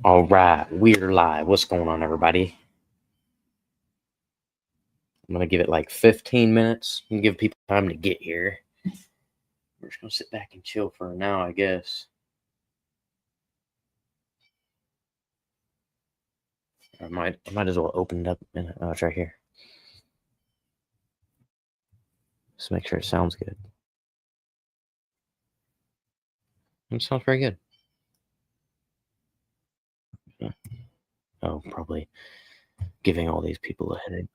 All right, we're live. What's going on, everybody? I'm gonna give it like 15 minutes and give people time to get here. We're just gonna sit back and chill for now, I guess. I might as well open it up. Oh, it's right here. Just make sure it sounds good. It sounds very good. Yeah. Oh, probably giving all these people a headache.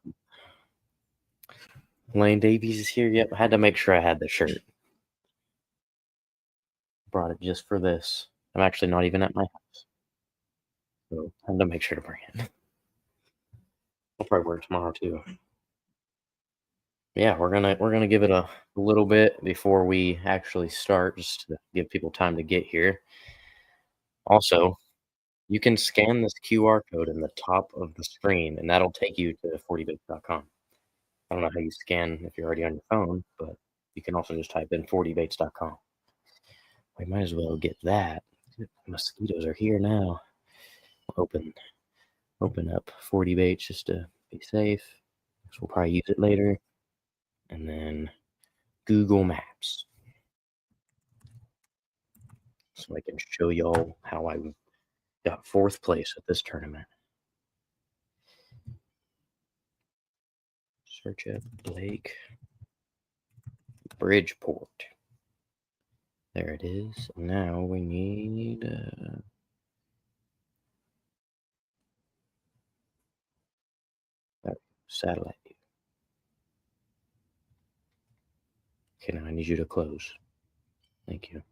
Lane Davies is here. Yep, I had to make sure I had the shirt. Brought it just for this. I'm actually not even at my house, so I had to make sure to bring it. I'll probably wear it tomorrow too. Yeah, we're gonna give it a little bit before we actually start, just to give people time to get here. Also, you can scan this QR code in the top of the screen, and that'll take you to 40baits.com. I don't know how you scan if you're already on your phone, but you can also just type in 40baits.com. We might as well get that. Mosquitoes are here now. Open open up 40 baits just to be safe. So we'll probably use it later. And then Google Maps, so I can show y'all how I got fourth place at this tournament. Search up Lake Bridgeport. There it is. Now we need satellite view. Okay, now I need you to close. Thank you.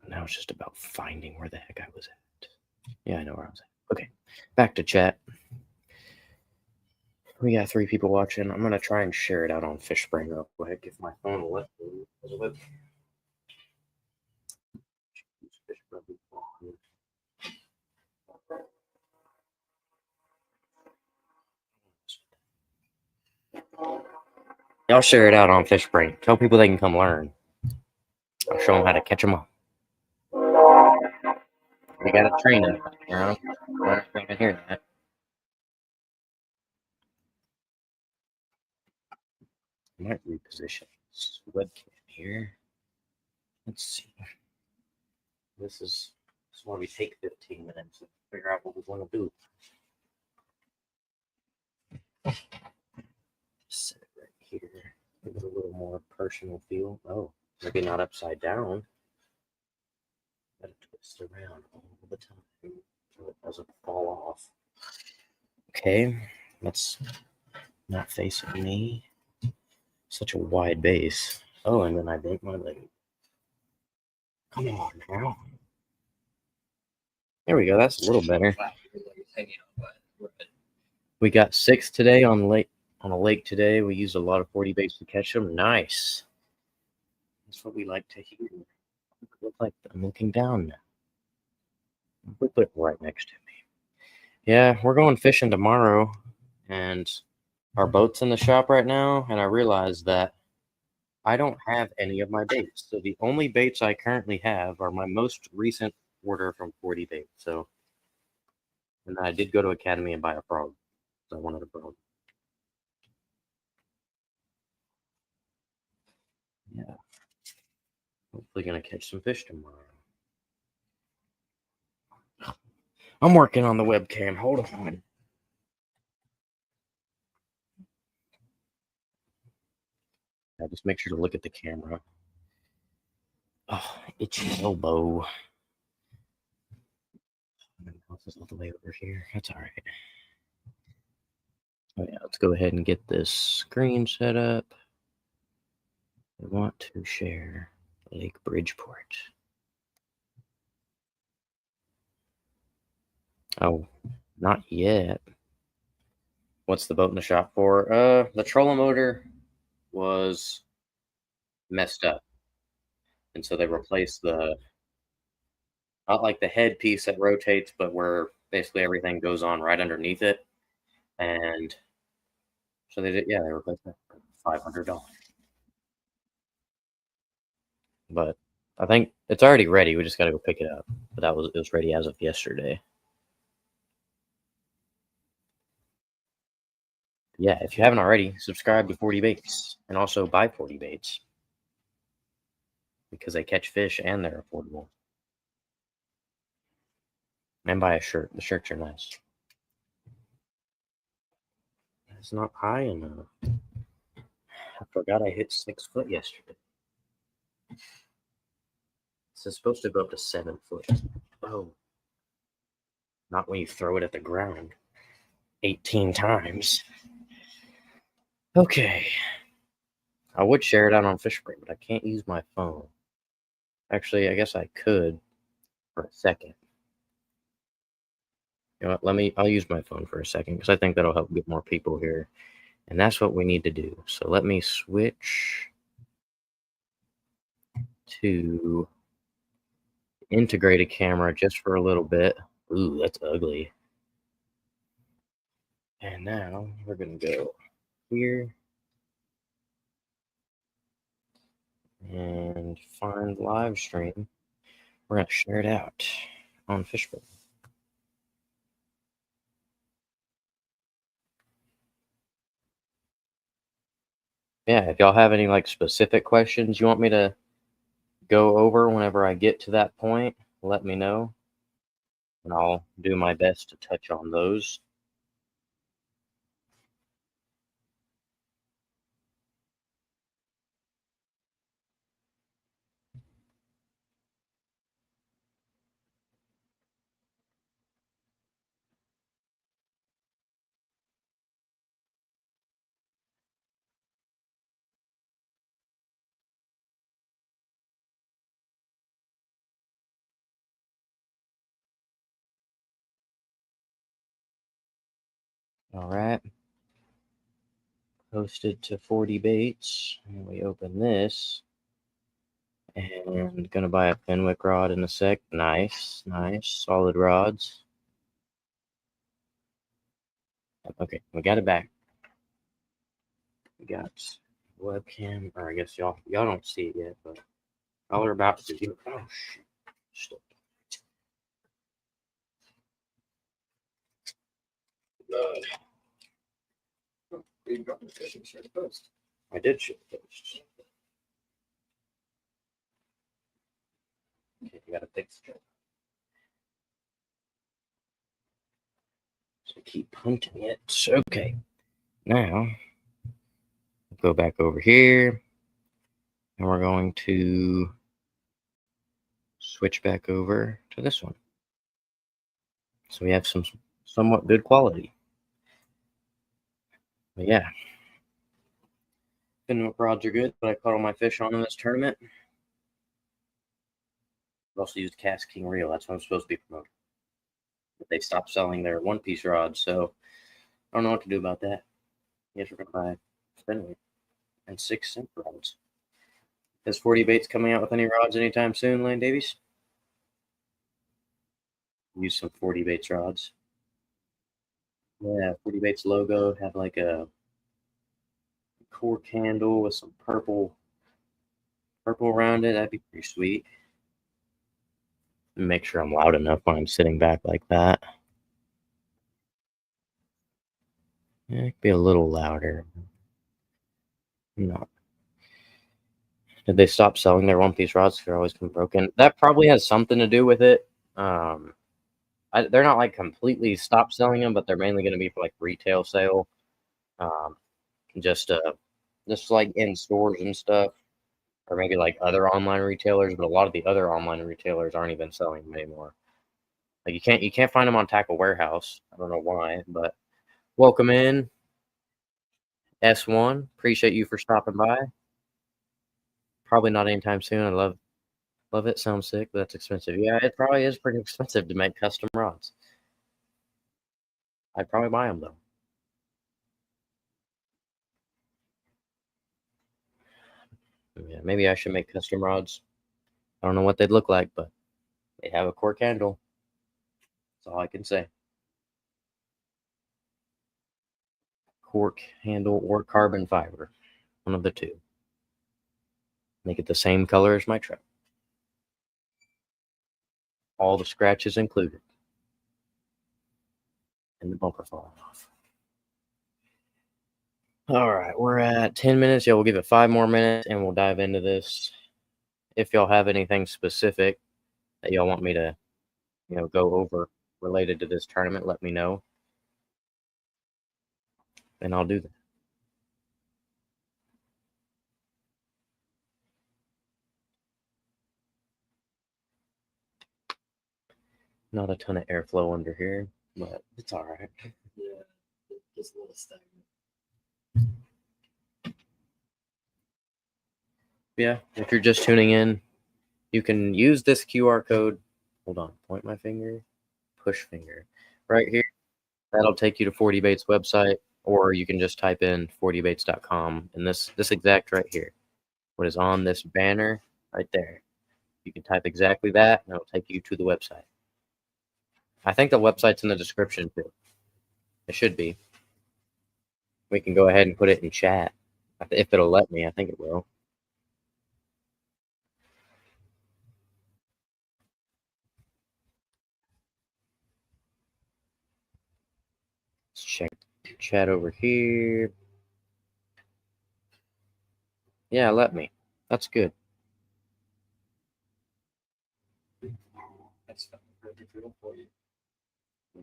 Now it's just about finding where the heck I was at. Yeah, I know where I was at. Okay, back to chat. We got 3 people watching. I'm gonna try and share it out on Fishbrain real quick if my phone will let me. Y'all share it out on Fishbrain. Tell people they can come learn. I'll show them how to catch them up. We gotta train them, you know? We're not even hear that. I might reposition this webcam here. Let's see. This is why we take 15 minutes to figure out what we want to do. Set it right here. Give it a little more personal feel. Oh, maybe not upside down. Gotta twist around all the time so it doesn't fall off. Okay, let's not face me. Such a wide base. Oh, and then I break my leg. Come on now. There we go. That's a little better. We got 6 today on a lake today. We used a lot of 40 baits to catch them. Nice. That's what we like to hear. Look like I'm looking down now. We put it right next to me. Yeah, we're going fishing tomorrow, and our boat's in the shop right now, and I realized that I don't have any of my baits. So the only baits I currently have are my most recent order from 40 Baits. So, and I did go to Academy and buy a frog. So I wanted a frog. Yeah. Hopefully gonna catch some fish tomorrow. I'm working on the webcam. Hold on. Yeah, just make sure to look at the camera. Oh, itchy elbow. My mouse is all the way over here. That's all right. Oh yeah, let's go ahead and get this screen set up. I want to share Lake Bridgeport. Oh, not yet. What's the boat in the shop for? The trolling motor was messed up, and so they replaced the, not like the head piece that rotates, but where basically everything goes on right underneath it. And so they did, yeah, they replaced that for $500. But I think it's already ready. We just gotta go pick it up. But it was ready as of yesterday. Yeah, if you haven't already, subscribe to 40 Baits and also buy 40 Baits because they catch fish and they're affordable. And buy a shirt. The shirts are nice. It's not high enough. I forgot I hit 6 foot yesterday. It's supposed to go up to 7 foot. Oh, not when you throw it at the ground 18 times. Okay. I would share it out on Fishbrain, but I can't use my phone. Actually, I guess I could for a second. You know what? I'll use my phone for a second because I think that'll help get more people here. And that's what we need to do. So let me switch to integrated camera just for a little bit. Ooh, that's ugly. And now we're going to go here and find live stream. We're going to share it out on Fishbowl. Yeah, if y'all have any like specific questions you want me to go over whenever I get to that point, let me know. And I'll do my best to touch on those. All right. Posted to 40 Baits. And we open this. And gonna buy a Fenwick rod in a sec. Nice, nice. Solid rods. Okay, we got it back. We got webcam, or I guess y'all don't see it yet, but y'all are about to do. Oh shit! Stop. You got the fish and share the post. I did share the post. Okay, you gotta fix it. So keep hunting it. Okay, now go back over here, and we're going to switch back over to this one. So we have some somewhat good quality. But yeah, Fenwick rods are good, but I caught all my fish on in this tournament. I also used Cast King Reel. That's what I'm supposed to be promoting. But they stopped selling their one-piece rods, so I don't know what to do about that. I guess we're gonna buy Fenwick and 6 cent rods. Is 40 Baits coming out with any rods anytime soon, Lane Davies? Use some 40 Baits rods. Yeah, 40 Baits logo have like a cork handle with some purple around it. That'd be pretty sweet. Make sure I'm loud enough when I'm sitting back like that. Yeah, it could be a little louder. No. Did they stop selling their one-piece rods? They're always been broken. That probably has something to do with it. They're not like completely stopped selling them, but they're mainly going to be for like retail sale. Um, just like in stores and stuff, or maybe like other online retailers. But a lot of the other online retailers aren't even selling them anymore. Like you can't find them on Tackle Warehouse. I don't know why, but welcome in S1. Appreciate you for stopping by. Probably not anytime soon. I love it. Sounds sick, but that's expensive. Yeah, it probably is pretty expensive to make custom rods. I'd probably buy them though. Yeah, maybe I should make custom rods. I don't know what they'd look like, but they have a cork handle. That's all I can say. Cork handle or carbon fiber. One of the two. Make it the same color as my truck. all the scratches included, and the bumper falling off. All right, we're at 10 minutes. Yeah, we'll give it 5 more minutes, and we'll dive into this. If y'all have anything specific that y'all want me to, go over related to this tournament, let me know, and I'll do that. Not a ton of airflow under here, but it's all right. Yeah, just a little stagnant. Yeah, if you're just tuning in, you can use this QR code. Hold on, point my finger, push finger, right here. That'll take you to 40bait's website, or you can just type in 40baits.com, and this exact right here, what is on this banner right there. You can type exactly that, and it'll take you to the website. I think the website's in the description too. It should be. We can go ahead and put it in chat if it'll let me. I think it will. Let's check chat over here. Yeah, let me. That's good. That's pretty cool for you.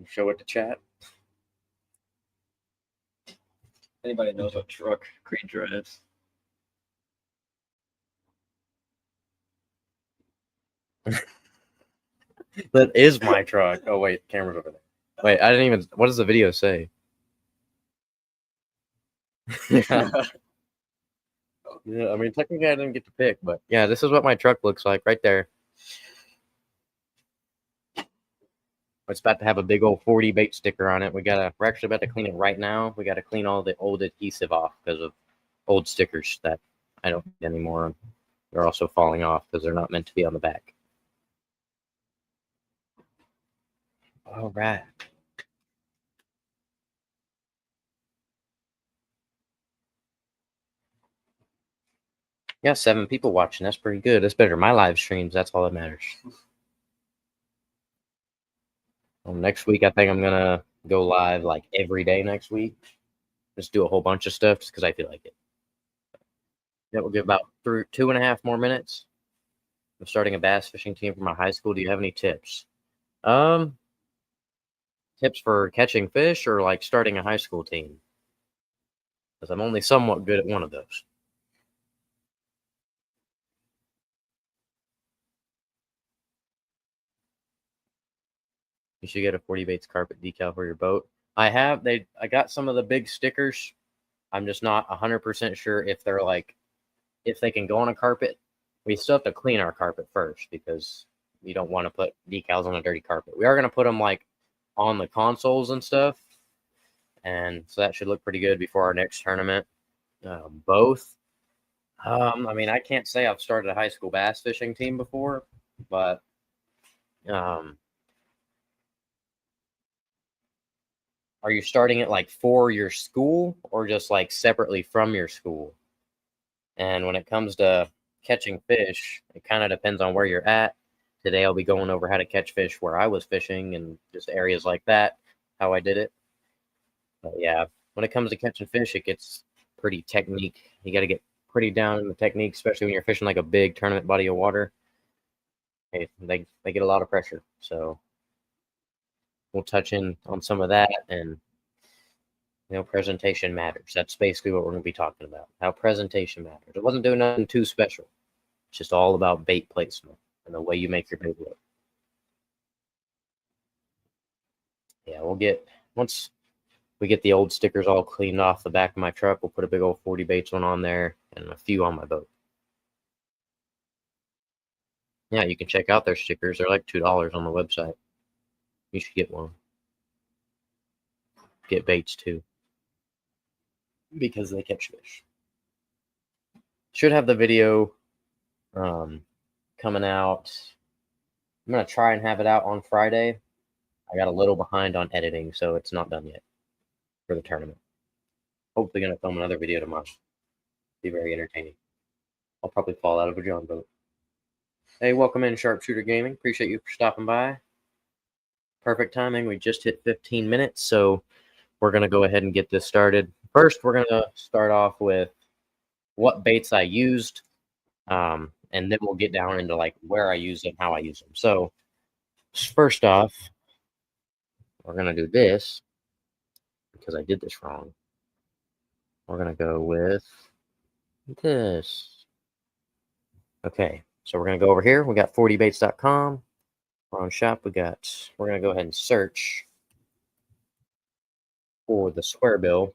Show it to chat. Anybody knows what truck Creed drives? That is my truck. Oh wait, camera's over there. Wait, I didn't even. What does the video say? Yeah, I mean, technically I didn't get to pick, but yeah, this is what my truck looks like right there. It's about to have a big old 40 bait sticker on it. We're actually about to clean it right now. We got to clean all the old adhesive off because of old stickers that I don't need anymore. They're also falling off because they're not meant to be on the back. All right. Yeah, 7 people watching. That's pretty good. That's better than my live streams. That's all that matters. Well, next week, I think I'm going to go live like every day next week. Just do a whole bunch of stuff just because I feel like it. Yeah, we'll give about 2.5 more minutes. I'm starting a bass fishing team for my high school. Do you have any tips? Tips for catching fish or like starting a high school team? Because I'm only somewhat good at one of those. You should get a 40 baits carpet decal for your boat. I got some of the big stickers. I'm just not 100% sure if they're like, if they can go on a carpet. We still have to clean our carpet first because you don't want to put decals on a dirty carpet. We are going to put them like on the consoles and stuff. And so that should look pretty good before our next tournament. Both. I mean, I can't say I've started a high school bass fishing team before, but are you starting it like for your school or just like separately from your school? And when it comes to catching fish, it kind of depends on where you're at. Today I'll be going over how to catch fish where I was fishing and just areas like that, how I did it. But yeah, when it comes to catching fish, it gets pretty technique. You got to get pretty down in the technique, especially when you're fishing like a big tournament body of water. They get a lot of pressure. So we'll touch in on some of that, and presentation matters. That's basically what we're going to be talking about. How presentation matters. It wasn't doing nothing too special. It's just all about bait placement and the way you make your bait look. Yeah, once we get the old stickers all cleaned off the back of my truck, we'll put a big old 40 baits one on there and a few on my boat. Yeah, you can check out their stickers. They're like $2 on the website. You should get one. Get baits too, because they catch fish. Should have the video coming out. I'm going to try and have it out on Friday. I got a little behind on editing, so it's not done yet for the tournament. Hopefully going to film another video tomorrow. Be very entertaining. I'll probably fall out of a John boat. Hey, welcome in, Sharpshooter Gaming. Appreciate you for stopping by. Perfect timing. We just hit 15 minutes, so we're going to go ahead and get this started. First, we're going to start off with what baits I used, and then we'll get down into like where I use them, how I use them. So first off, we're going to do this because I did this wrong. We're going to go with this. Okay, so we're going to go over here. We got 40baits.com. We're on shop. We're going to go ahead and search for the square bill.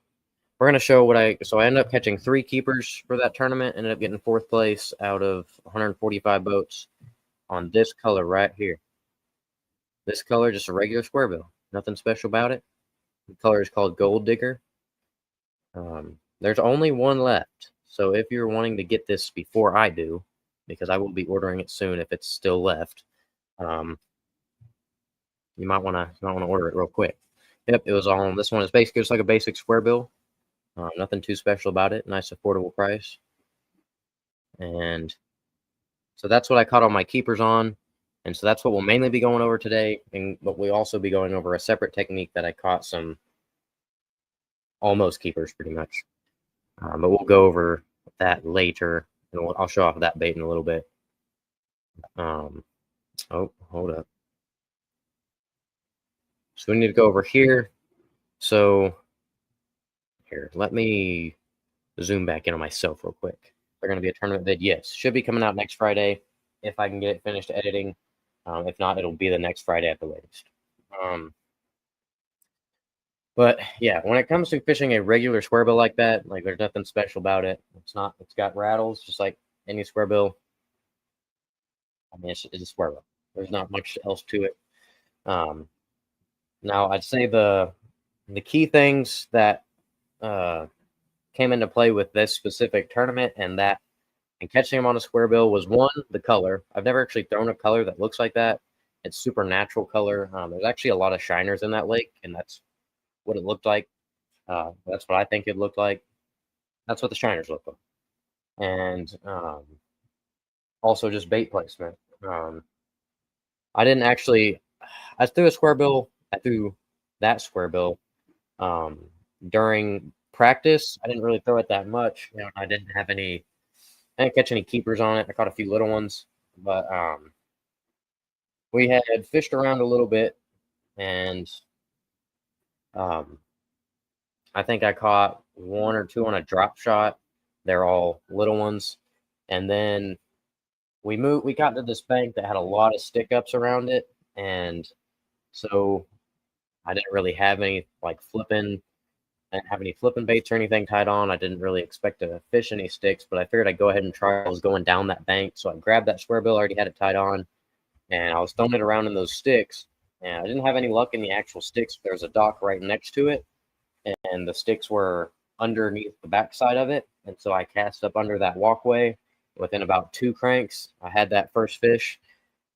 We're going to show what I ended up catching 3 keepers for that tournament. Ended up getting 4th place out of 145 boats on this color right here. This color, just a regular square bill. Nothing special about it. The color is called Gold Digger. There's only one left. So if you're wanting to get this before I do, because I will be ordering it soon if it's still left, you might want to order it real quick. Yep, it was on. This one is basically just like a basic square bill. Nothing too special about it. Nice affordable price. And so that's what I caught all my keepers on. And so that's what we'll mainly be going over today. But we'll also be going over a separate technique that I caught some almost keepers pretty much. But we'll go over that later. And I'll show off that bait in a little bit. Oh, hold up. So we need to go over here. So here, let me zoom back in on myself real quick. They're going to be a tournament vid. Yes, should be coming out next Friday if I can get it finished editing. If not, it'll be the next Friday at the latest. But yeah, when it comes to fishing a regular square bill like that, like there's nothing special about it. It's got rattles just like any square bill. I mean, it's a square bill. There's not much else to it. Now I'd say the key things that came into play with this specific tournament and catching them on a square bill was, one, the color. I've never actually thrown a color that looks like that. It's super natural color. There's actually a lot of shiners in that lake, and that's what it looked like. That's what I think it looked like. That's what the shiners look like. And also just bait placement. I threw a square bill. I threw that square bill during practice. I didn't really throw it that much. I didn't catch any keepers on it. I caught a few little ones, but we had fished around a little bit, and I think I caught 1 or 2 on a drop shot. They're all little ones, and then we got to this bank that had a lot of stick ups around it, and so I didn't really have any flipping baits or anything tied on. I didn't really expect to fish any sticks, but I figured I'd go ahead and try. I was going down that bank, so I grabbed that square bill, already had it tied on, and I was throwing it around in those sticks, and I didn't have any luck in the actual sticks. There's a dock right next to it, and the sticks were underneath the backside of it, and so I cast up under that walkway. Within about 2 cranks, I had that first fish,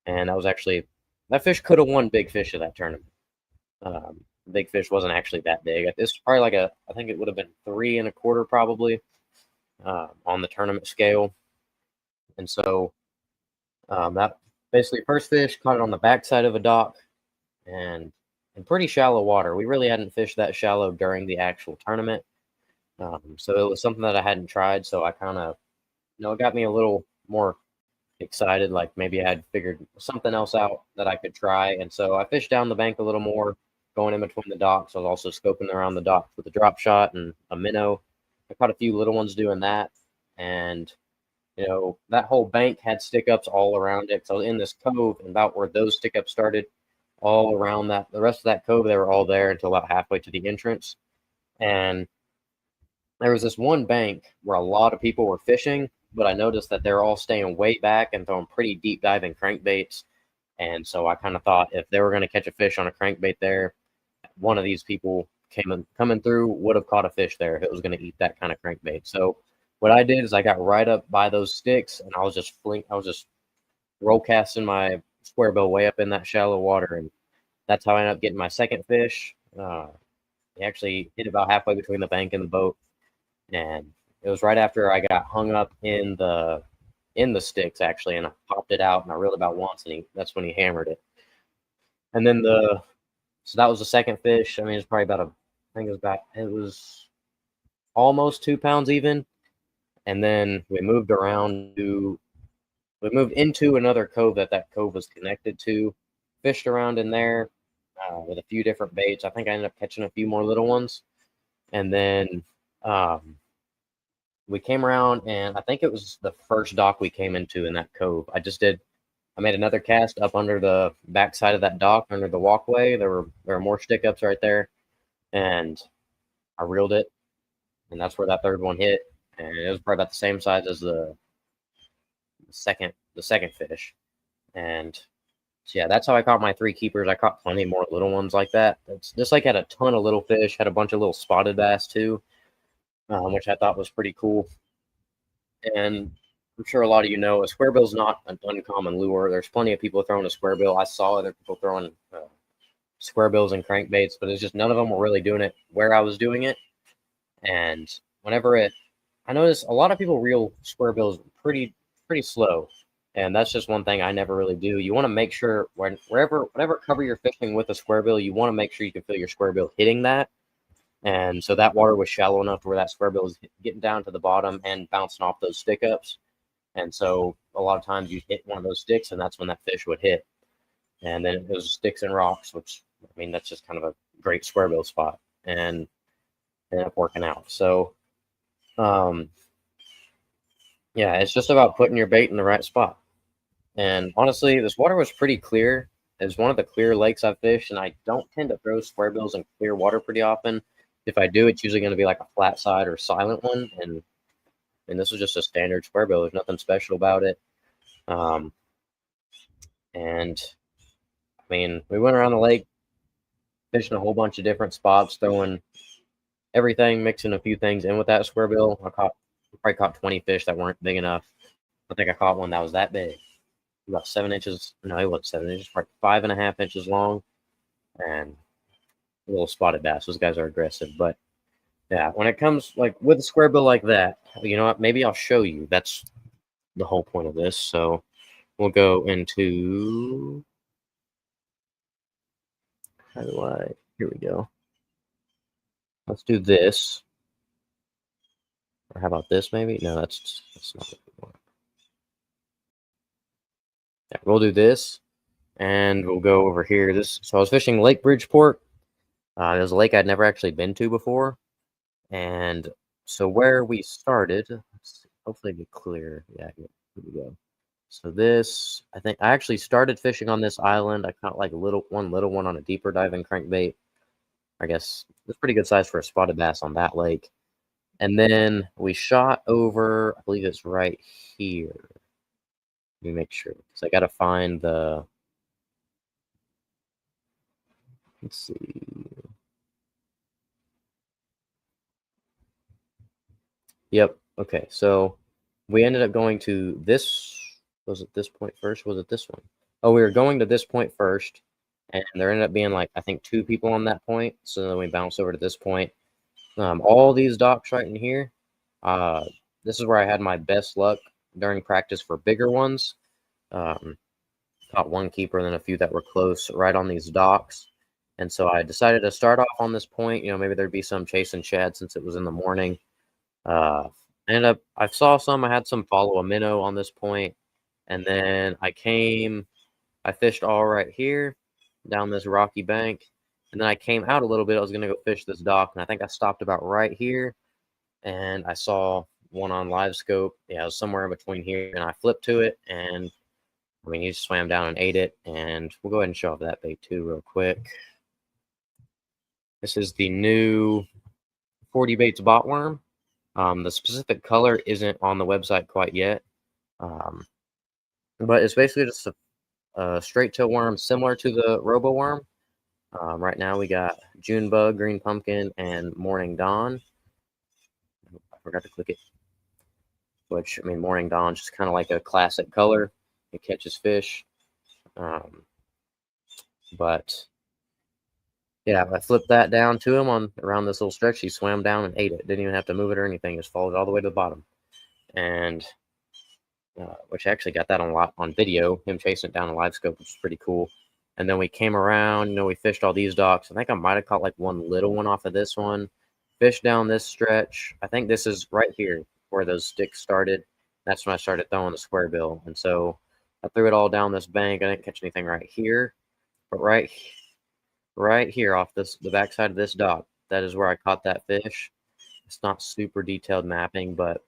and that fish could have won big fish of that tournament. Big fish wasn't actually that big. It's probably I think it would have been 3 1/4 probably on the tournament scale. And so that basically first fish caught it on the backside of a dock and in pretty shallow water. We really hadn't fished that shallow during the actual tournament. So it was something that I hadn't tried. So I kind of, it got me a little more excited. Like maybe I had figured something else out that I could try. And so I fished down the bank a little more, going in between the docks. I was also scoping around the dock with a drop shot and a minnow. I caught a few little ones doing that. And, that whole bank had stick ups all around it. So I was in this cove, and about where those stick ups started, all around that, the rest of that cove, they were all there until about halfway to the entrance. And there was this one bank where a lot of people were fishing, but I noticed that they're all staying way back and throwing pretty deep diving crankbaits. And so I kind of thought if they were going to catch a fish on a crankbait there, one of these people coming through would have caught a fish there if it was going to eat that kind of crankbait. So what I did is I got right up by those sticks, and I was just roll casting my square bill way up in that shallow water, and that's how I ended up getting my second fish. He actually hit about halfway between the bank and the boat, and it was right after I got hung up in in the sticks actually, and I popped it out and I reeled about once, and that's when he hammered it. And then so that was the second fish. I mean, it's probably about I think it was almost 2 pounds even. And then we moved into another cove that cove was connected to, fished around in there with a few different baits. I think I ended up catching a few more little ones. And then we came around, and I think it was the first dock we came into in that cove. I made another cast up under the backside of that dock, under the walkway. There were more stick ups right there, and I reeled it, and that's where that third one hit. And it was probably about the same size as the second fish. And so yeah, that's how I caught my 3 keepers. I caught plenty more little ones like that. It's just like had a ton of little fish, had a bunch of little spotted bass too, which I thought was pretty cool. And I'm sure a lot of you know a square bill is not an uncommon lure. There's plenty of people throwing a square bill. I saw other people throwing square bills and crankbaits, but it's just none of them were really doing it where I was doing it. And I noticed a lot of people reel square bills pretty slow, and that's just one thing I never really do. You want to make sure whatever cover you're fishing with a square bill, you want to make sure you can feel your square bill hitting that. And so that water was shallow enough to where that square bill was getting down to the bottom and bouncing off those stick ups. And so a lot of times you hit one of those sticks, and that's when that fish would hit. And then it was sticks and rocks, which, I mean, that's just kind of a great square bill spot, and ended up working out. So, yeah, it's just about putting your bait in the right spot. And honestly, this water was pretty clear. It's one of the clear lakes I've fished, and I don't tend to throw square bills in clear water pretty often. If I do, it's usually going to be like a flat side or silent one, and this was just a standard square bill. There's nothing special about it. And I mean, we went around the lake, fishing a whole bunch of different spots, throwing everything, mixing a few things in with that square bill. I probably caught 20 fish that weren't big enough. I think I caught one that was that big, about 7 inches. No, it wasn't 7 inches, probably 5.5 inches long, and a little spotted bass. Those guys are aggressive. But yeah, when it comes like with a square bill like that, you know what? Maybe I'll show you. That's the whole point of this. So we'll go into, here we go. Let's do this. Or how about this maybe? No, that's not what we want. Yeah, we'll do this, and we'll go over here. So I was fishing Lake Bridgeport. There's a lake I'd never actually been to before. And so where we started, let's see, hopefully get clear. Yeah, here we go. So this, I think I actually started fishing on this island. I caught like one little one on a deeper diving crankbait. I guess it's pretty good size for a spotted bass on that lake. And then we shot over, I believe it's right here. Let me make sure, because I got to find let's see. Yep. Okay. So we ended up going to this. Was it this point first? Was it this one? Oh, we were going to this point first, and there ended up being like, I think 2 people on that point. So then we bounced over to this point. All these docks right in here, this is where I had my best luck during practice for bigger ones. Caught 1 keeper and then a few that were close right on these docks. And so I decided to start off on this point. You know, maybe there'd be some chasing shad since it was in the morning. I saw some, I had some follow a minnow on this point. And then I fished all right here down this rocky bank. And then I came out a little bit. I was going to go fish this dock, and I think I stopped about right here, and I saw one on live scope. Yeah, it was somewhere in between here, and I flipped to it, and I mean, he just swam down and ate it. And we'll go ahead and show off that bait too real quick. This is the new 40 Baits bot worm. The specific color isn't on the website quite yet, but it's basically just a straight tail worm similar to the robo worm. Right now we got June Bug, Green Pumpkin, and Morning Dawn. I forgot to click it. Which, I mean, Morning Dawn just kind of like a classic color. It catches fish. But yeah, I flipped that down to him around this little stretch. He swam down and ate it. Didn't even have to move it or anything. Just followed it all the way to the bottom. And which I actually got that on video, him chasing it down a live scope, which is pretty cool. And then we came around, we fished all these docks. I think I might have caught like one little one off of this one. Fished down this stretch. I think this is right here where those sticks started. That's when I started throwing the square bill. And so I threw it all down this bank. I didn't catch anything right here, but right here off the backside of this dock, that is where I caught that fish. It's not super detailed mapping, but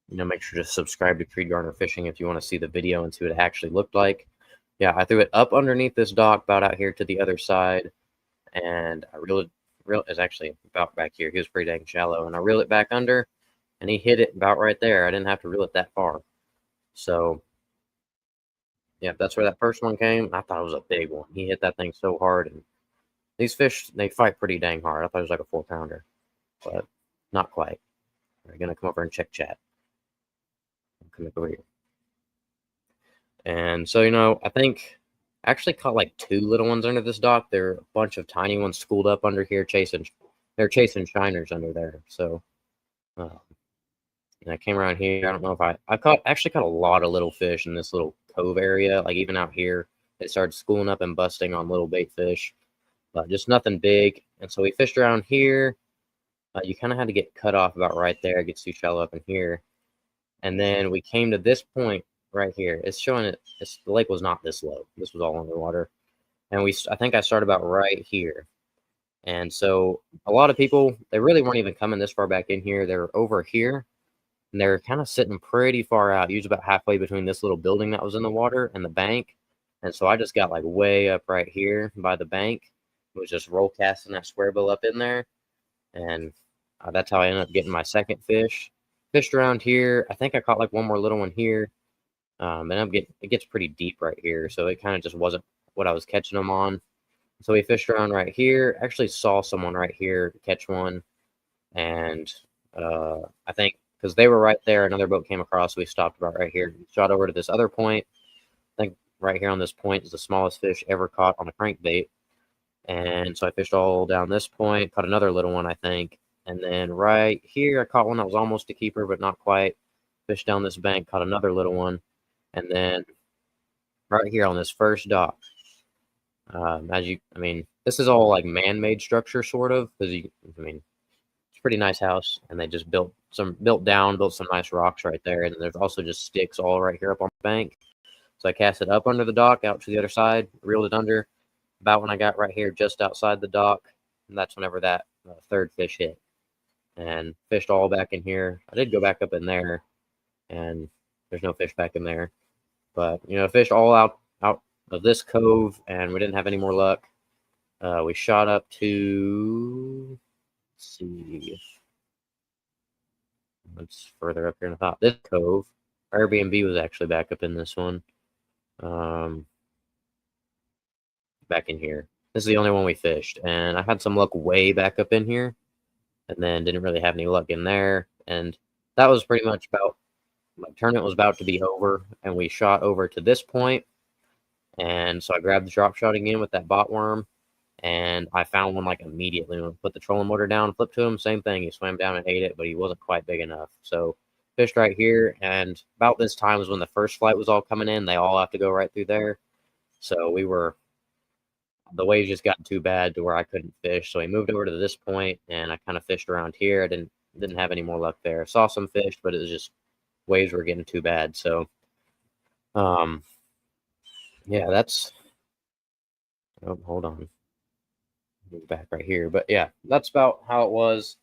make sure to subscribe to Creed Garner Fishing if you want to see the video and see what it actually looked like. Yeah, I threw it up underneath this dock, about out here to the other side, and I reeled it's actually about back here. He was pretty dang shallow, and I reeled it back under, and he hit it about right there. I didn't have to reel it that far. So, yeah, that's where that first one came. I thought it was a big one. He hit that thing so hard, and these fish, they fight pretty dang hard. I thought it was like a 4-pounder, but not quite. We're going to come over and check chat. Come over here. And so, I think I actually caught like 2 little ones under this dock. There are a bunch of tiny ones schooled up under here they're chasing shiners under there. So, and I came around here. I don't know if I actually caught a lot of little fish in this little cove area. Like even out here, they started schooling up and busting on little bait fish, but just nothing big. And so we fished around here. You kind of had to get cut off about right there. It gets too shallow up in here. And then we came to this point right here. It's showing the lake was not this low. This was all underwater. And I think I started about right here. And so a lot of people, they really weren't even coming this far back in here. They're over here, and they're kind of sitting pretty far out, usually about halfway between this little building that was in the water and the bank. And so I just got like way up right here by the bank. It was just roll casting that square bill up in there. And that's how I ended up getting my second fish. Fished around here. I think I caught like one more little one here. And it gets pretty deep right here. So it kind of just wasn't what I was catching them on. So we fished around right here. Actually saw someone right here catch one. And I think because they were right there, another boat came across. So we stopped about right here. Shot over to this other point. I think right here on this point is the smallest fish ever caught on a crankbait. And so I fished all down this point. Caught another little one, I think. And then right here, I caught one that was almost a keeper, but not quite. Fished down this bank, caught another little one. And then right here on this first dock, this is all like man-made structure, sort of, because it's a pretty nice house, and they just built some nice rocks right there, and there's also just sticks all right here up on the bank. So I cast it up under the dock, out to the other side, reeled it under, about when I got right here, just outside the dock, and that's whenever that third fish hit, and fished all back in here. I did go back up in there, and there's no fish back in there, but fished all out of this cove, and we didn't have any more luck. We shot up to, let's see, what's further up here in the top. This cove, Airbnb was actually back up in this one. Back in here. This is the only one we fished, and I had some luck way back up in here, and then didn't really have any luck in there. And that was pretty much about, my tournament was about to be over, and we shot over to this point. And so I grabbed the drop shot again with that bot worm, and I found one like immediately. When I put the trolling motor down, flipped to him, same thing. He swam down and ate it, but he wasn't quite big enough. So fished right here, and about this time was when the first flight was all coming in. They all have to go right through there. So the waves just got too bad to where I couldn't fish. So we moved over to this point, and I kind of fished around here. I didn't have any more luck there. Saw some fish, but it was just waves were getting too bad. So, yeah, that's. Oh, hold on. Move back right here, but yeah, that's about how it was.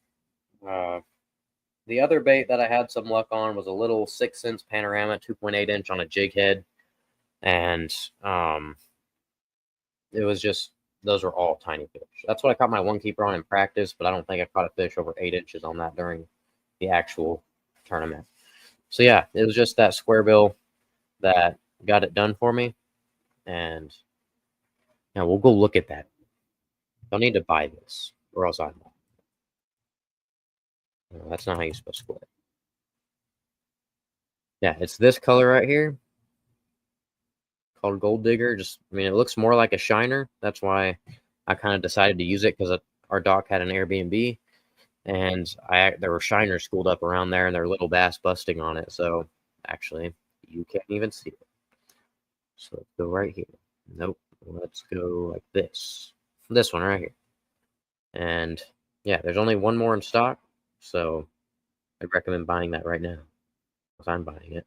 The other bait that I had some luck on was a little 6-inch panorama, 2.8-inch on a jig head, and it was just, those were all tiny fish. That's what I caught my one keeper on in practice, but I don't think I caught a fish over 8 inches on that during the actual tournament. So yeah, it was just that square bill that got it done for me, and now we'll go look at that. Don't need to buy this, or else I'm not. No, that's not how you're supposed to split it. Yeah, it's this color right here, called Gold Digger. It looks more like a shiner. That's why I kind of decided to use it, because our dock had an Airbnb. and there were shiners schooled up around there, and there were little bass busting on it. So actually, you can't even see it. So let's go right here. Nope. Let's go like this. This one right here. And yeah, there's only one more in stock, so I recommend buying that right now because I'm buying it.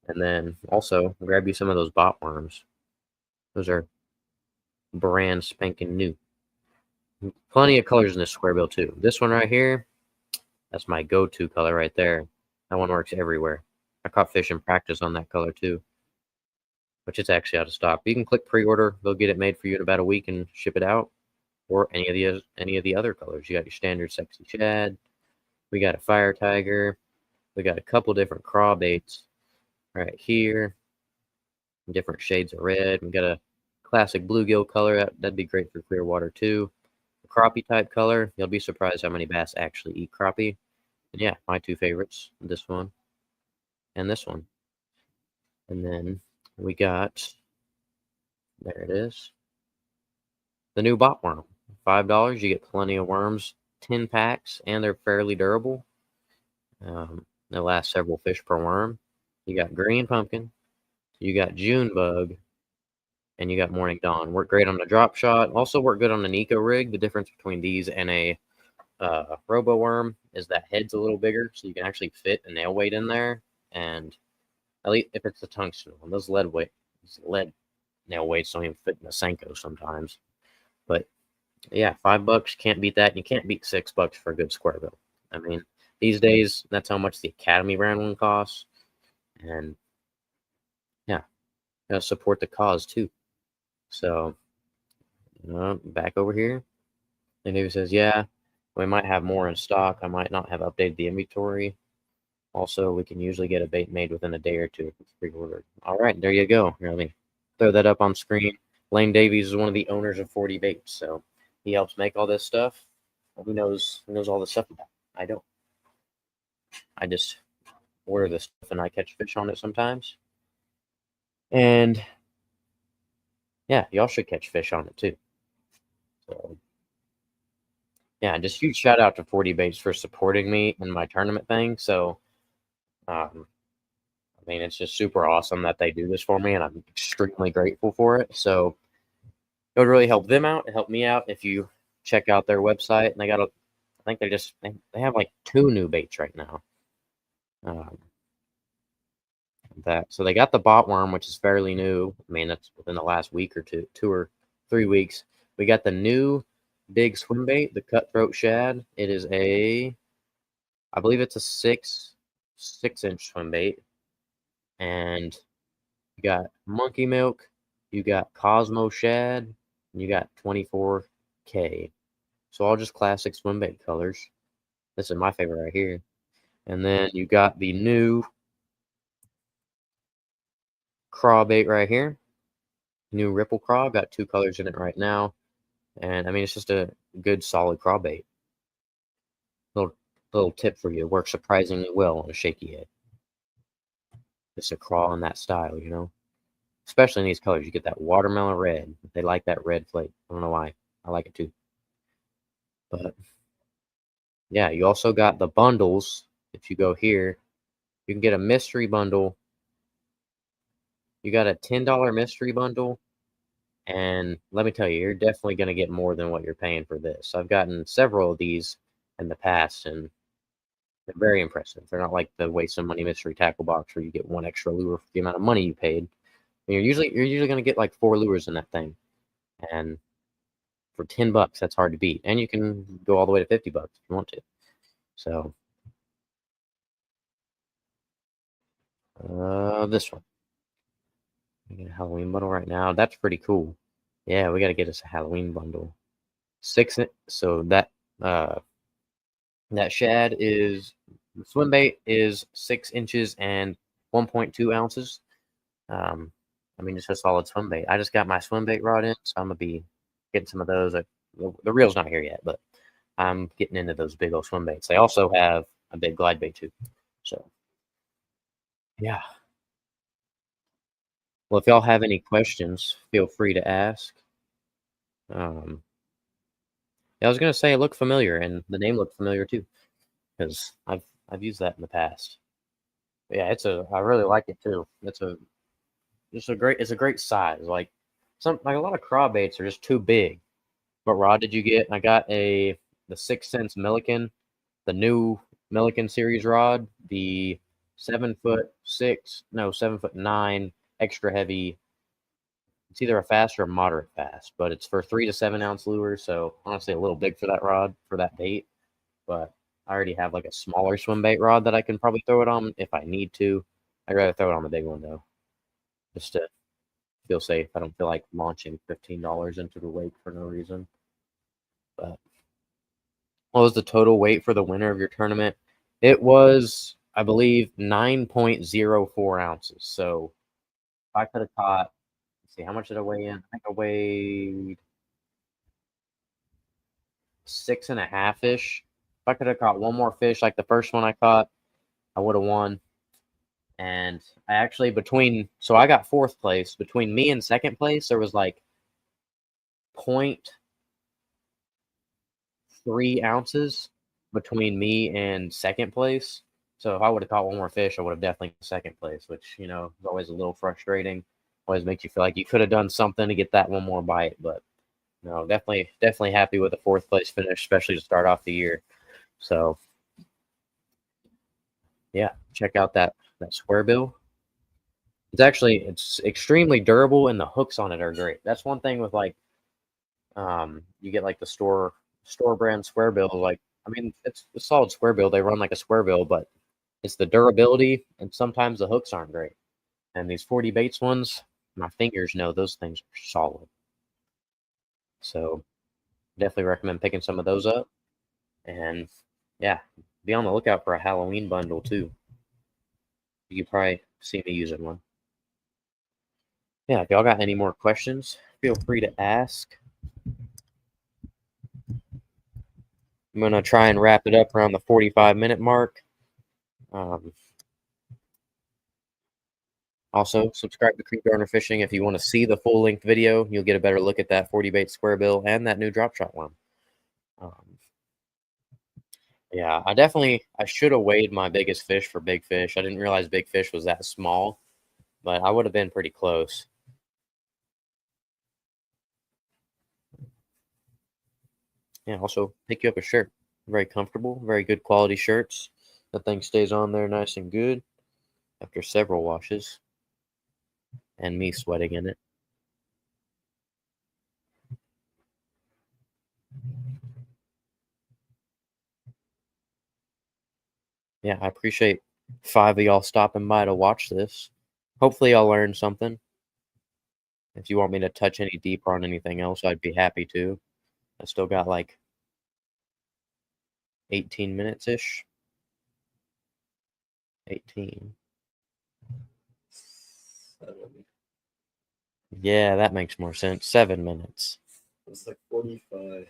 And then also grab you some of those bot worms. Those are brand spanking new. Plenty of colors in this square bill too. This one right here, that's my go-to color right there. That one works everywhere. I caught fish in practice on that color too, which it's actually out of stock. You can click pre-order; they'll get it made for you in about a week and ship it out. Or any of the other colors. You got your standard sexy shad. We got a fire tiger. We got a couple different craw baits right here. Different shades of red. We got a classic bluegill color. That'd be great for clear water too. A crappie type color. You'll be surprised how many bass actually eat crappie. And yeah, my two favorites. This one and this one. And then we got, there it is, the new bot worm. $5. You get plenty of worms. 10 packs, and they're fairly durable. They last several fish per worm. You got green pumpkin, you got June bug, and you got morning dawn. Work great on the drop shot. Also work good on an eco rig. The difference between these and a robo worm is that head's a little bigger, so you can actually fit a nail weight in there. And at least if it's a tungsten one, those lead nail weights don't even fit in a Senko sometimes. But yeah, $5 can't beat that. And you can't beat $6 for a good square bill. I mean, these days that's how much the Academy brand one costs. And yeah, gotta support the cause too. So back over here. And he says, yeah, we might have more in stock. I might not have updated the inventory. Also, we can usually get a bait made within a day or two if it's pre-ordered. All right, there you go. Here, let me throw that up on screen. Lane Davies is one of the owners of 40 Baits, so he helps make all this stuff. He knows all the stuff about it. I don't. I just order this stuff and I catch fish on it sometimes. And yeah, y'all should catch fish on it too. So yeah, just huge shout out to 40 Baits for supporting me in my tournament thing. So I mean, it's just super awesome that they do this for me, and I'm extremely grateful for it. So it would really help them out and help me out if you check out their website. And they got I think they have like 2 new baits right now. So they got the bot worm, which is fairly new. I mean, that's within the last week or 2 or 3 weeks. We got the new big swim bait, the cutthroat shad. It is I believe it's a 6-inch swim bait. And you got monkey milk, you got Cosmo shad, and you got 24K. So all just classic swim bait colors. This is my favorite right here. And then you got the new craw bait right here. New ripple craw. Got 2 colors in it right now. And I mean, it's just a good solid craw bait. Little tip for you. It works surprisingly well on a shaky head. Just a craw in that style, you know. Especially in these colors, you get that watermelon red. They like that red flake. I don't know why. I like it too. But yeah, you also got the bundles. If you go here, you can get a mystery bundle. You got a $10 mystery bundle. And let me tell you, you're definitely going to get more than what you're paying for this. I've gotten several of these in the past, and they're very impressive. They're not like the waste some money mystery tackle box where you get 1 extra lure for the amount of money you paid. You're usually going to get like 4 lures in that thing, and for $10, that's hard to beat. And you can go all the way to $50 if you want to. So, this one. We get a Halloween bundle right now. That's pretty cool. Yeah, we got to get us a Halloween bundle. So that shad is swim bait is 6 inches and 1.2 ounces. I mean, it's a solid swim bait. I just got my swim bait rod in, so I'm gonna be getting some of those. The reel's not here yet, but I'm getting into those big old swim baits. They also have a big glide bait too. So yeah. Well, if y'all have any questions, feel free to ask. Um, Yeah, I was gonna say it looked familiar, and the name looked familiar too, because I've used that in the past. But yeah, I really like it too. It's a great size. Like a lot of craw baits are just too big. What rod did you get? I got the 6 Sense Milliken, the new Milliken series rod, the 7'6", no 7'9", extra heavy. It's either a fast or a moderate fast, but it's for 3 to 7 ounce lures. So honestly, a little big for that rod for that bait. But I already have like a smaller swim bait rod that I can probably throw it on if I need to. I'd rather throw it on the big one though, just to feel safe. I don't feel like launching $15 into the lake for no reason. But what was the total weight for the winner of your tournament? It was, I believe, 9.04 ounces. So if I could have caught, let's see, how much did I weigh in? I think I weighed 6.5 ish. If I could have caught one more fish like the first one I caught, I would have won. And I actually, so I got fourth place. Between me and second place, there was like 0.3 ounces between me and second place. So if I would have caught one more fish, I would have definitely got second place, which, is always a little frustrating. Always makes you feel like you could have done something to get that one more bite. But no, definitely happy with the fourth place finish, especially to start off the year. So yeah, check out that square bill. It's extremely durable, and the hooks on it are great. That's one thing with like you get like the store brand square bill. Like, I mean, it's a solid square bill. They run like a square bill, but it's the durability, and sometimes the hooks aren't great. And these 40 Baits ones, my fingers know those things are solid. So definitely recommend picking some of those up. And yeah, be on the lookout for a Halloween bundle too. You could probably see me using one. Yeah, if y'all got any more questions, feel free to ask. I'm going to try and wrap it up around the 45-minute mark. Also, subscribe to Creek Garner Fishing if you want to see the full-length video. You'll get a better look at that 40 bait square bill and that new drop shot one. Yeah, I should have weighed my biggest fish for big fish. I didn't realize big fish was that small, but I would have been pretty close. Yeah, also pick you up a shirt. Very comfortable, very good quality shirts. The thing stays on there nice and good after several washes and me sweating in it. Yeah, I appreciate 5 of y'all stopping by to watch this. Hopefully y'all learned something. If you want me to touch any deeper on anything else, I'd be happy to. I still got like 18 minutes-ish. 18. 7. Yeah, that makes more sense. 7 minutes. It's like 45.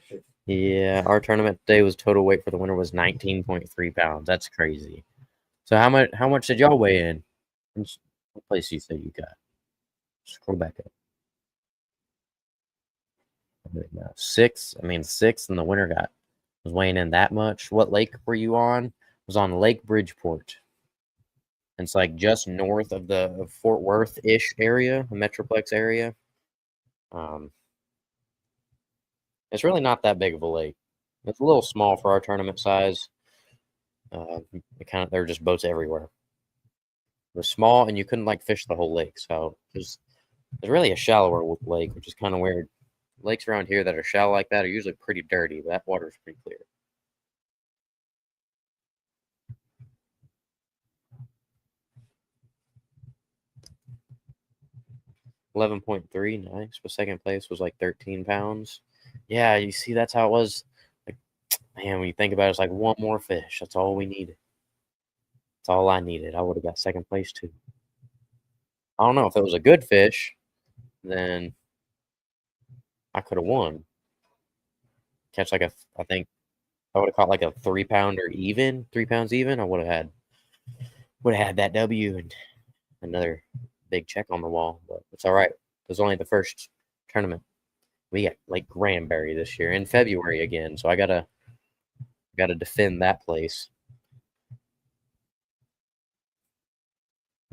Yeah, our tournament today was total weight for the winner was 19.3 pounds. That's crazy. So how much did y'all weigh in? What place you say you got? Scroll back up. Six. I mean, sixth, and the winner was weighing in that much. What lake were you on? It was on Lake Bridgeport. It's like just north of the Fort Worth-ish area, the Metroplex area. It's really not that big of a lake. It's a little small for our tournament size. There were just boats everywhere. It was small, and you couldn't like fish the whole lake. So there's really a shallower lake, which is kind of weird. Lakes around here that are shallow like that are usually pretty dirty. But that water is pretty clear. 11.3, nice. But second place was like 13 pounds. Yeah, you see, that's how it was. Like, man, when you think about it, it's like one more fish. That's all we needed. That's all I needed. I would have got second place too. I don't know if it was a good fish, then I could have won. Catch like I think I would have caught like a 3-pounder even, 3 pounds even. I would have had that W and another big check on the wall. But it's all right. It was only the first tournament. We got Lake Granbury this year in February again, so I gotta defend that place.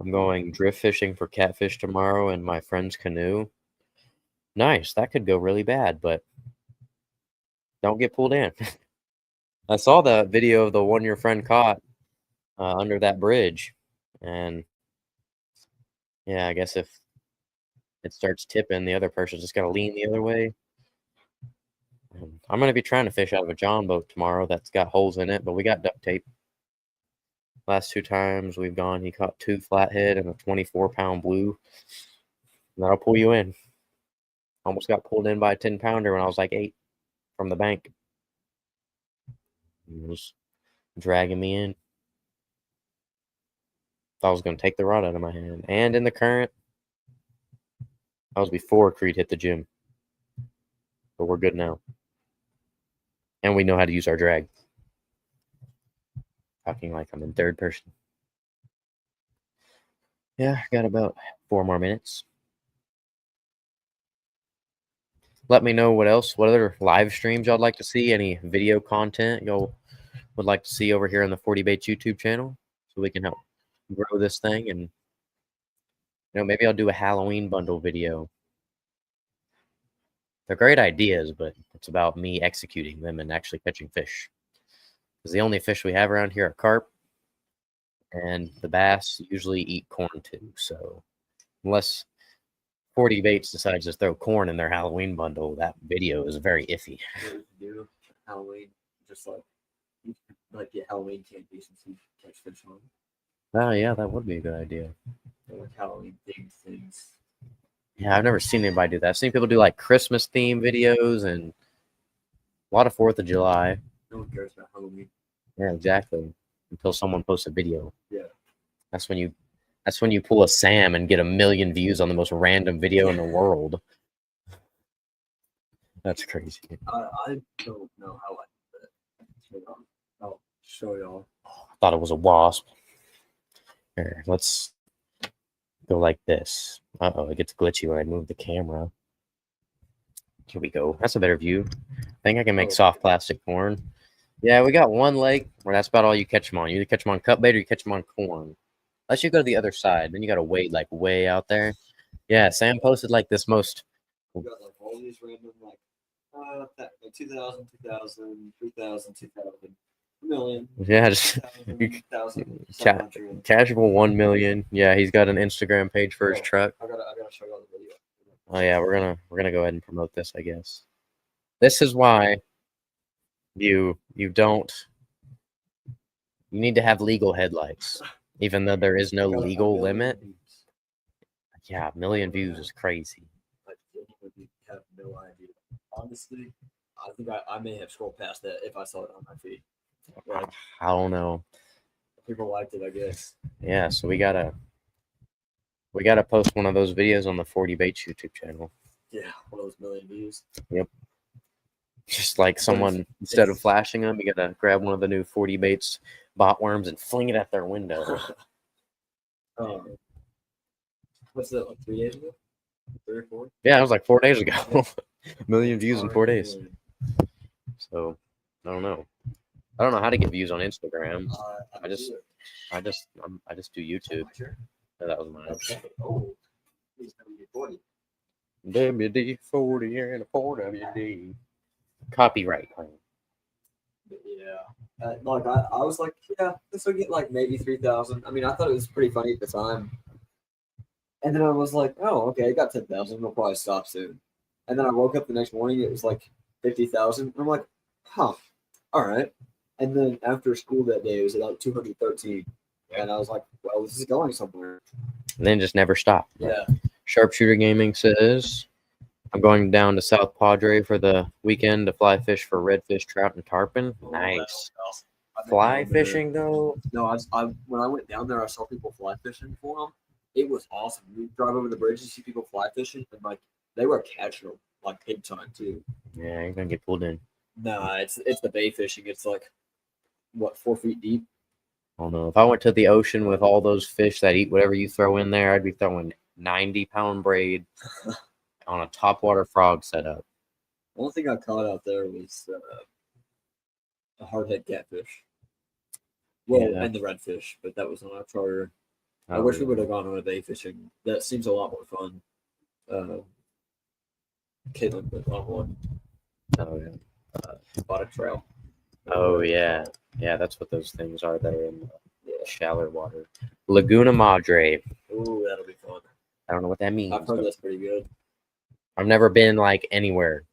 I'm going drift fishing for catfish tomorrow in my friend's canoe. Nice, that could go really bad, but don't get pulled in. I saw the video of the one your friend caught under that bridge, and yeah, I guess if it starts tipping, the other person's just gotta lean the other way. I'm gonna be trying to fish out of a John boat tomorrow that's got holes in it, but we got duct tape. Last 2 times we've gone, he caught 2 flathead and a 24-pound blue. That'll pull you in. Almost got pulled in by a 10-pounder when I was like 8 from the bank. He was dragging me in. Thought I was gonna take the rod out of my hand. And in the current, that was before Creed hit the gym. But we're good now. And we know how to use our drag. Talking like I'm in third person. Yeah, got about 4 more minutes. Let me know what other live streams y'all like to see, any video content y'all would like to see over here on the 40 Baits YouTube channel, so we can help grow this thing. And maybe I'll do a Halloween bundle video. They're great ideas, but it's about me executing them and actually catching fish. Because the only fish we have around here are carp, and the bass usually eat corn too. So unless 40 Baits decides to throw corn in their Halloween bundle, that video is very iffy. Do Halloween, just like get Halloween candy since you catch fish on. Oh yeah, that would be a good idea. Like Halloween themed things. Yeah, I've never seen anybody do that. I've seen people do like Christmas theme videos and a lot of 4th of July. No one cares about Halloween. Yeah, exactly. Until someone posts a video. Yeah. That's when you pull a Sam and get 1 million views on the most random video in the world. That's crazy. I don't know how I did it. I'll show y'all. I thought it was a wasp. Here, let's go like this. Uh-oh, it gets glitchy when I move the camera. Here we go. That's a better view. I think I can make soft plastic corn. Yeah, we got one lake where that's about all you catch them on. You either catch them on cut bait or you catch them on corn. Unless you go to the other side, then you got to wade like way out there. Yeah, Sam posted like this most. We got like all these random like 2,000, 2,000, 3,000, 2,000, 1 million. Yeah, just 1,000, 700. casual 1 million. Yeah, he's got an Instagram page for his truck. I gotta show you all the video. Oh yeah, we're gonna go ahead and promote this, I guess. This is why you need to have legal headlights, even though there is no legal limit. Yeah, 1 million views is crazy. I have no idea. Honestly, I think I may have scrolled past that if I saw it on my feed. Like, I don't know. people liked it, I guess. Yeah, so we gotta post one of those videos on the 40 Baits YouTube channel. Yeah, one of those 1 million views. Yep. Just like someone, instead of flashing them, you gotta grab one of the new 40 Baits bot worms and fling it at their window. What's that, like 3 days ago? 3 or 4? Yeah, it was like 4 days ago. 1 million views in 4 days. So I don't know. I don't know how to get views on Instagram. I just do YouTube. Sure. Yeah, that was mine. Oh, he's WD-40. WD-40 and a 4WD. Copyright claim. Yeah. Like I was like, yeah, this will get like maybe 3,000. I mean, I thought it was pretty funny at the time. And then I was like, oh, okay, it got 10,000. It'll probably stop soon. And then I woke up the next morning, it was like 50,000. And I'm like, huh, all right. And then after school that day, it was like 213. And I was like, well, this is going somewhere. And then just never stopped. Yeah. Sharpshooter Gaming says, I'm going down to South Padre for the weekend to fly fish for redfish, trout, and tarpon. Nice. Fly fishing, though? No, I when I went down there, I saw people fly fishing for them. It was awesome. You drive over the bridge and see people fly fishing, and like they were catching them like big time too. Yeah, you're gonna get pulled in. Nah, it's the bay fishing. It's like what, 4 feet deep. I don't know. If I went to the ocean with all those fish that eat whatever you throw in there, I'd be throwing 90-pound braid on a topwater frog setup. Only thing I caught out there was a hardhead catfish. Well, Yeah. and the redfish, but that was on our charter. I Oh, wish we yeah. would have gone on a bay fishing. That seems a lot more fun. Caitlin went on one. Oh, yeah. Spotted trout. Oh, yeah. Yeah, that's what those things are that are in the Yeah. shallower water. Laguna Madre. Ooh, that'll be fun. I don't know what that means. I've heard but that's pretty good. I've never been like anywhere.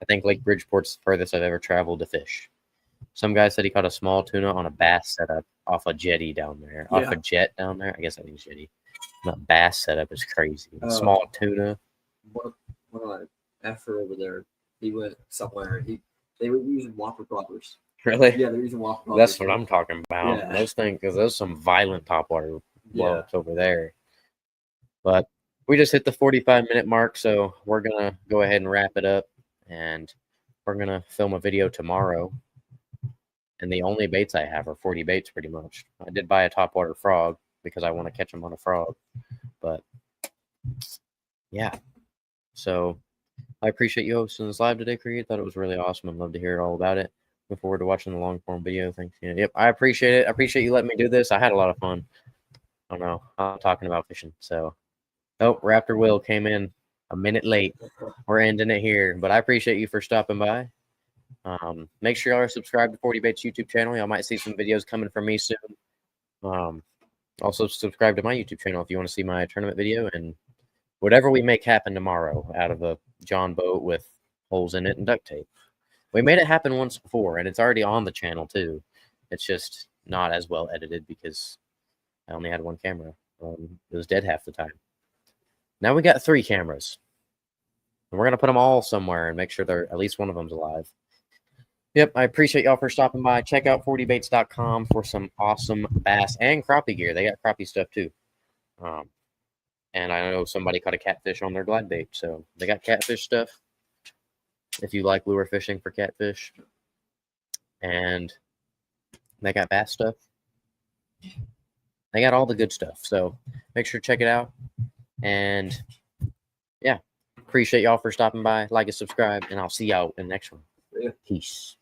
I think Lake Bridgeport's the furthest I've ever traveled to fish. Some guy said he caught a small tuna on a bass setup off a jetty down there. Off Yeah. a jet down there. I guess that means jetty. Not bass setup is crazy. Oh. Small tuna. One of my after over there, he went somewhere. They were using whopper proppers. Really? Yeah, they're using whopper proppers. That's what I'm talking about. Yeah. Those things, because there's some violent topwater Yeah. blowups over there. But we just hit the 45-minute mark, so we're gonna go ahead and wrap it up, and we're gonna film a video tomorrow. And the only baits I have are 40 baits, pretty much. I did buy a topwater frog because I want to catch them on a frog, but yeah. So I appreciate you hosting this live today, Creed. Thought it was really awesome and love to hear all about it. Look forward to watching the long form video. Thanks. Yeah, yep, I appreciate it. I appreciate you letting me do this. I had a lot of fun. I don't know. I'm talking about fishing. So, oh, Raptor Will came in a minute late. We're ending it here, but I appreciate you for stopping by. Make sure y'all are subscribed to 40 Baits YouTube channel. Y'all might see some videos coming from me soon. Also subscribe to my YouTube channel if you want to see my tournament video and whatever we make happen tomorrow out of a John boat with holes in it and duct tape. We made it happen once before, and it's already on the channel too. It's just not as well edited because I only had one camera. It was dead half the time. Now we got 3 cameras. And we're going to put them all somewhere and make sure they're at least one of them's alive. Yep, I appreciate y'all for stopping by. Check out 40baits.com for some awesome bass and crappie gear. They got crappie stuff too. And I know somebody caught a catfish on their glide bait, so they got catfish stuff if you like lure fishing for catfish. And they got bass stuff. They got all the good stuff. So make sure to check it out. And yeah, appreciate y'all for stopping by. Like and subscribe, and I'll see y'all in the next one. Yeah. Peace.